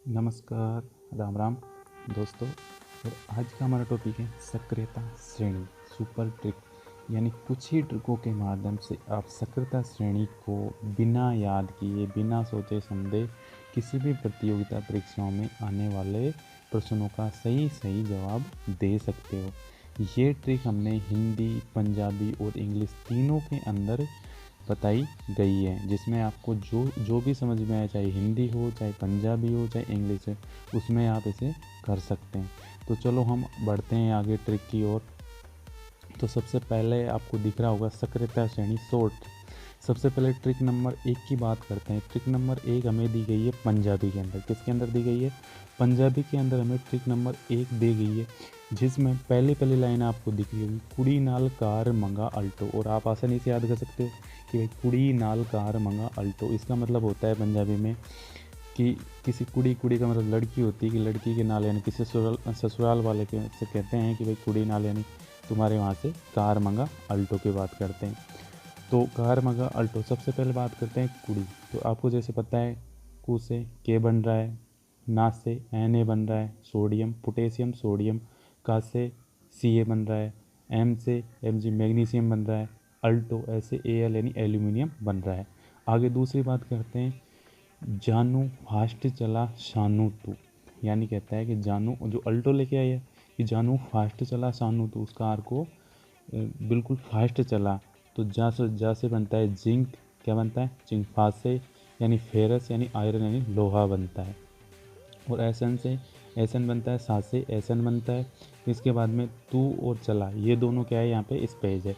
नमस्कार, राम राम दोस्तों। और आज का हमारा टॉपिक है सक्रियता श्रेणी सुपर ट्रिक। यानी कुछ ही ट्रिकों के माध्यम से आप सक्रियता श्रेणी को बिना याद किए, बिना सोचे समझे किसी भी प्रतियोगिता परीक्षाओं में आने वाले प्रश्नों का सही सही जवाब दे सकते हो। ये ट्रिक हमने हिंदी, पंजाबी और इंग्लिश तीनों के अंदर बताई गई है, जिसमें आपको जो जो भी समझ में आए, चाहे हिंदी हो, चाहे पंजाबी हो, चाहे इंग्लिश हो, उसमें आप इसे कर सकते हैं। तो चलो हम बढ़ते हैं आगे ट्रिक की ओर। तो सबसे पहले आपको दिख रहा होगा सक्रियता श्रेणी शॉर्ट। सबसे पहले ट्रिक नंबर 1 की बात करते हैं। ट्रिक नंबर 1 हमें दी गई है पंजाबी के अंदर। किसके अंदर दी गई है? पंजाबी के अंदर हमें ट्रिक नंबर 1 दी गई है, जिसमें पहली लाइन आपको दिख रही होगी, कुड़ी नाल कार मंगा अल्टो। और आप आसानी से याद कर सकते हो कि भाई कुड़ी नाल कार मंगा अल्टो, इसका मतलब होता है पंजाबी में कि किसी कुड़ी का मतलब लड़की होती है, कि लड़की के नाल यानी किसी ससुराल वाले के से कहते हैं कि भाई कुड़ी नाल यानी तुम्हारे वहाँ से कार मंगा अल्टो की बात करते हैं। तो कार मंगा अल्टो, सबसे पहले बात करते हैं कुड़ी। तो आपको जैसे पता है, कु से के बन रहा है, ना से एन ए बन रहा है, सोडियम पोटेशियम सोडियम, का से सी ए बन रहा है, एम से एम जी मैग्नीशियम बन रहा है, अल्टो ऐसे ए एल यानी एल्यूमिनियम बन रहा है। आगे दूसरी बात करते हैं, जानू फास्ट चला शानू तू। यानी कहता है कि जानू जो अल्टो लेके आई है, कि जानू फास्ट चला शानू तू, उस कार को बिल्कुल फास्ट चला। तो जा से बनता है जिंक, क्या बनता है? जिंक। फास्ट से यानी फेरस यानी आयरन यानी लोहा बनता है। और एसन से एसन बनता है, सा से एसन बनता है। इसके बाद में तू और चला, ये दोनों क्या है यहाँ पे इस पेज है।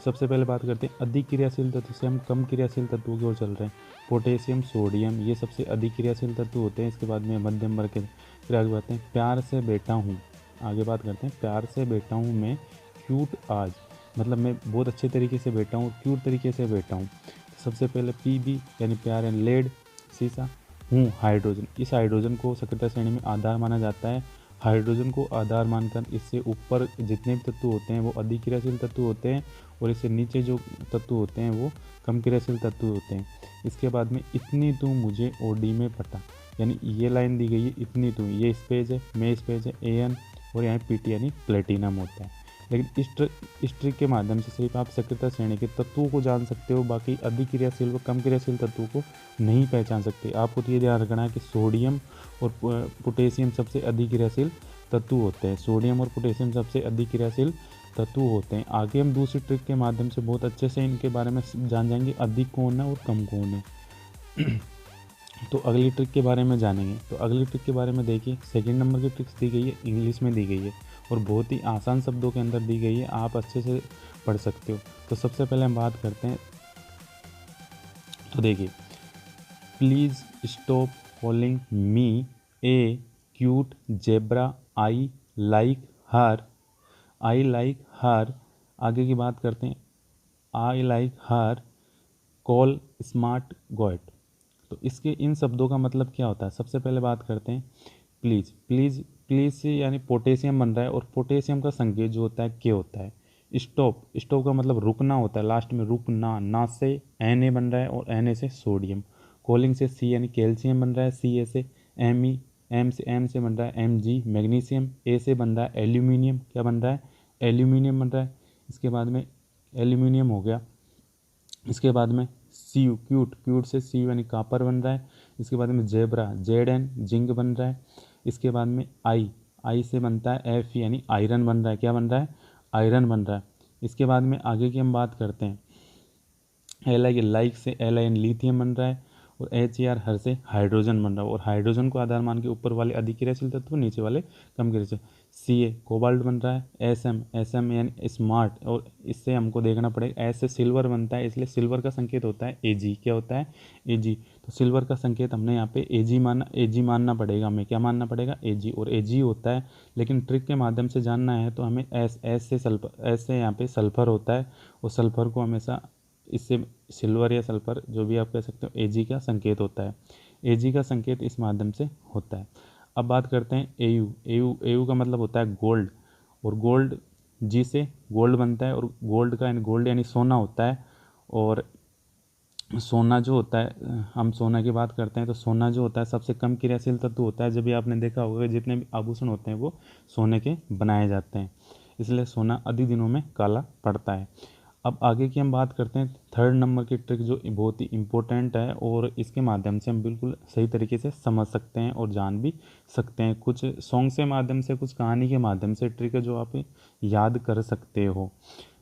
सबसे पहले बात करते हैं अधिक क्रियाशील तत्व से हम कम क्रियाशील तत्वों की ओर चल रहे हैं। पोटेशियम सोडियम ये सबसे अधिक क्रियाशील तत्व होते हैं। इसके बाद में मध्यम वर्ग के, फिर आगे बढ़ते हैं प्यार से बेटा हूँ। आगे बात करते हैं प्यार से बेटा हूँ मैं क्यूट आज, मतलब मैं बहुत अच्छे तरीके से बैठा हूँ, क्यूट तरीके से बैठा हूँ। सबसे पहले पी बी यानी प्यार एंड लेड सीसा हूँ हाइड्रोजन। इस हाइड्रोजन को सक्रियता श्रेणी में आधार माना जाता है। हाइड्रोजन को आधार मानकर इससे ऊपर जितने भी तत्व होते हैं वो अधिक क्रियाशील तत्व होते हैं, और इससे नीचे जो तत्व होते हैं वो कम क्रियाशील तत्व होते हैं। इसके बाद में इतनी तू मुझे ओडी में पटा, यानी ये लाइन दी गई है इतनी तू, ये इस पेज है, मैं इस पेज है ए एन, और यहाँ पी यानी प्लेटिनम होता है। लेकिन इस ट्रिक के माध्यम से सिर्फ आप सक्रियता श्रेणी के तत्वों को जान सकते हो, बाकी अधिक क्रियाशील व कम क्रियाशील तत्वों को नहीं पहचान सकते। आपको तो ये ध्यान रखना है कि सोडियम और पोटेशियम सबसे अधिक क्रियाशील तत्व होते हैं। सोडियम और पोटेशियम सबसे अधिक क्रियाशील तत्व होते हैं। आगे हम दूसरी ट्रिक के माध्यम से बहुत अच्छे से इनके बारे में जान जाएंगे, अधिक कौन है और कम कौन है। तो अगली ट्रिक के बारे में जानेंगे। तो अगली ट्रिक के बारे में देखिए, सेकंड नंबर की ट्रिक्स दी गई है, इंग्लिश में दी गई है और बहुत ही आसान शब्दों के अंदर दी गई है, आप अच्छे से पढ़ सकते हो। तो सबसे पहले हम बात करते हैं, तो देखिए, please stop calling me a cute zebra, I like her, I like her. आगे की बात करते हैं, I like her call smart goat. तो इसके इन शब्दों का मतलब क्या होता है? सबसे पहले बात करते हैं प्लीज़। प्लीज़ से यानी पोटेशियम बन रहा है, और पोटेशियम का संकेत जो होता है के होता है। स्टॉप का मतलब रुकना होता है, लास्ट में रुकना। ना से एन ए बन रहा है, और एन ए से सोडियम। कॉलिंग से सी यानी कैल्शियम बन रहा है, सी ए से एम ई, एम से बन रहा है एम जी मैग्नीशियम, ए से बन रहा है एल्यूमिनियम, क्या बन रहा है? एल्यूमिनियम बन रहा है। इसके बाद में एल्यूमिनियम हो गया। इसके बाद में सी यू क्यूट से सी यू यानी कापर बन रहा है। इसके बाद में जेब्रा जेड एन जिंक बन रहा है। इसके बाद में आई से बनता है एफ यानी आयरन बन रहा है, क्या बन रहा है? आयरन बन रहा है। इसके बाद में आगे की हम बात करते हैं, एल आई लाइक से एल आई एन लिथियम बन रहा है, और एच ए आर हर से हाइड्रोजन बन रहा है। और हाइड्रोजन को आधार मान के ऊपर वाले अधिक क्रियाशील तत्व, नीचे वाले कम क्रियाशील। सी ए कोबाल्ट बन रहा है, एस एम यानी स्मार्ट, और इससे हमको देखना पड़ेगा, एस से सिल्वर बनता है, इसलिए सिल्वर का संकेत होता है ए जी, क्या होता है? ए जी। तो सिल्वर का संकेत हमने यहाँ पे ए जी मानना पड़ेगा, हमें क्या मानना पड़ेगा? ए जी, और ए जी होता है। लेकिन ट्रिक के माध्यम से जानना है तो हमें एस से यहाँ पे सल्फर होता है, और सल्फर को हमेशा इससे सिल्वर या सल्फर जो भी आप कह सकते हो एजी का संकेत होता है। एजी का संकेत इस माध्यम से होता है। अब बात करते हैं एयू का मतलब होता है गोल्ड, और गोल्ड जी से गोल्ड बनता है, और गोल्ड यानी सोना होता है। और सोना जो होता है, हम सोना की बात करते हैं तो सोना जो होता है सबसे कम क्रियाशील तत्व होता है। जब भी आपने देखा होगा कि जितने भी आभूषण होते हैं वो सोने के बनाए जाते हैं, इसलिए सोना अधिक दिनों में काला पड़ता है। अब आगे की हम बात करते हैं थर्ड नंबर की ट्रिक जो बहुत ही इम्पोर्टेंट है और इसके माध्यम से हम बिल्कुल सही तरीके से समझ सकते हैं और जान भी सकते हैं। कुछ सॉन्ग के माध्यम से, कुछ कहानी के माध्यम से ट्रिक है जो आप याद कर सकते हो।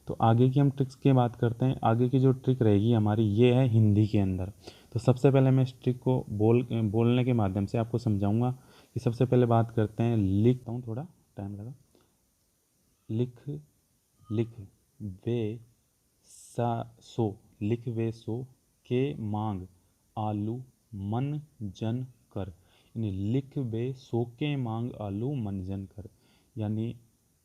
तो आगे की हम ट्रिक्स की बात करते हैं। आगे की जो ट्रिक रहेगी हमारी ये है हिंदी के अंदर। तो सबसे पहले मैं इस ट्रिक को बोलने के माध्यम से आपको समझाऊंगा कि सबसे पहले बात करते हैं, लिखता हूँ, थोड़ा टाइम लगा। लिख लिख वे सा सो, लिख वे सो के मांग आलू मन जन कर। यानी लिख वे सो के मांग आलू मन जन कर। यानी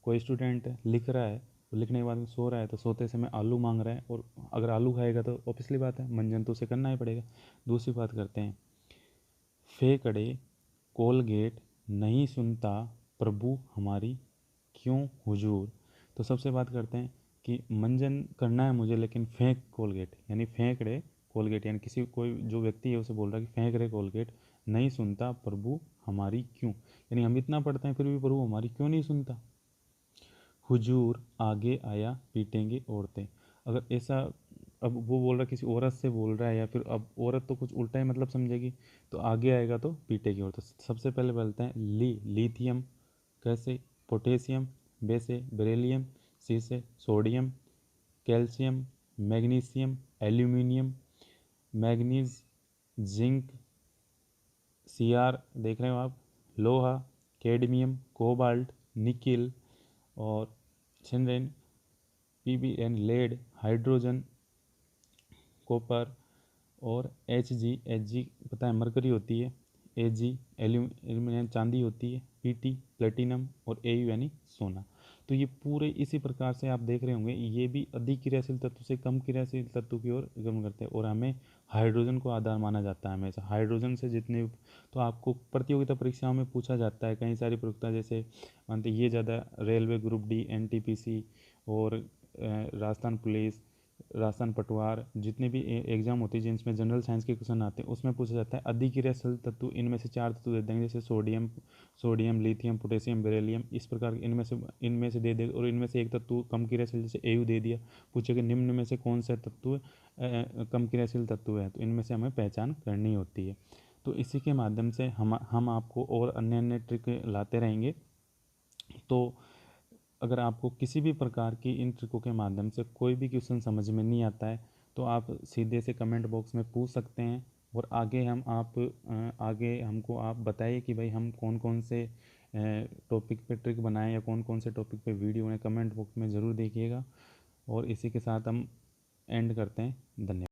कोई स्टूडेंट लिख रहा है, तो लिखने के बाद में सो रहा है, तो सोते समय आलू मांग रहा है, और अगर आलू खाएगा तो ऑब्वियसली बात है मंजन तो उसे करना ही पड़ेगा। दूसरी बात करते हैं, फेंकड़े कोलगेट नहीं सुनता प्रभु हमारी क्यों हुजूर। तो सबसे बात करते हैं कि मंजन करना है मुझे, लेकिन फेंक कोलगेट, यानी फेंक रहे कोलगेट, यानी किसी कोई जो व्यक्ति है उसे बोल रहा है कि फेंक रहे कोलगेट, नहीं सुनता प्रभु हमारी क्यों। यानी हम इतना पढ़ते हैं फिर भी प्रभु हमारी क्यों नहीं सुनता। हुजूर आगे आया पीटेंगे औरतें। अगर ऐसा, अब वो बोल रहा है किसी औरत से बोल रहा है, या फिर अब औरत तो कुछ उल्टा ही मतलब समझेगी, तो आगे आएगा तो पीटेगी औरतें। सबसे पहले बोलते हैं लिथियम, कैसे, पोटेशियम, बे से बेरिलियम, सी से sodium, calcium, magnesium, aluminium, manganese, zinc, CR देख रहे हो आप, लोहा, कैडमियम, कोबाल्ट, निकिल और छिनरेन, पीबीएन, लेड, हाइड्रोजन, कॉपर और एच जी पता है मरकरी होती है, ए जी एल्यूमिनियम चांदी होती है, पीटी प्लेटिनम और एयू यानी सोना। तो ये पूरे इसी प्रकार से आप देख रहे होंगे, ये भी अधिक क्रियाशील तत्व से कम क्रियाशील तत्व की ओर गमन करते हैं, और हमें हाइड्रोजन को आधार माना जाता है हमेशा। हाइड्रोजन से जितने, तो आपको प्रतियोगिता परीक्षाओं में पूछा जाता है कई सारी प्रतियोगिता, जैसे मानते ये ज़्यादा रेलवे ग्रुप डी, एनटीपीसी और राजस्थान पुलिस, राजस्थान पटवार, जितने भी एग्जाम होती है जिनमें जनरल साइंस के क्वेश्चन आते हैं, उसमें पूछा जाता है अधिक क्रियाशील तत्व इनमें से चार तत्व दे देंगे, जैसे सोडियम लिथियम पोटेशियम बेरिलियम, इस प्रकार इनमें से दे दे, और इनमें से एक तत्व कम क्रियाशील जैसे एयू दे दिया। पूछे कि निम्न में से कौन सा तत्व कम क्रियाशील तत्व है, तो इनमें से हमें पहचान करनी होती है। तो इसी के माध्यम से हम आपको और अन्य अन्य ट्रिक लाते रहेंगे। तो अगर आपको किसी भी प्रकार की इन ट्रिकों के माध्यम से कोई भी क्वेश्चन समझ में नहीं आता है, तो आप सीधे से कमेंट बॉक्स में पूछ सकते हैं, और आगे हमको आप बताइए कि भाई हम कौन कौन से टॉपिक पे ट्रिक बनाएं, या कौन कौन से टॉपिक पे वीडियो बनाएं, कमेंट बॉक्स में ज़रूर देखिएगा। और इसी के साथ हम एंड करते हैं। धन्यवाद।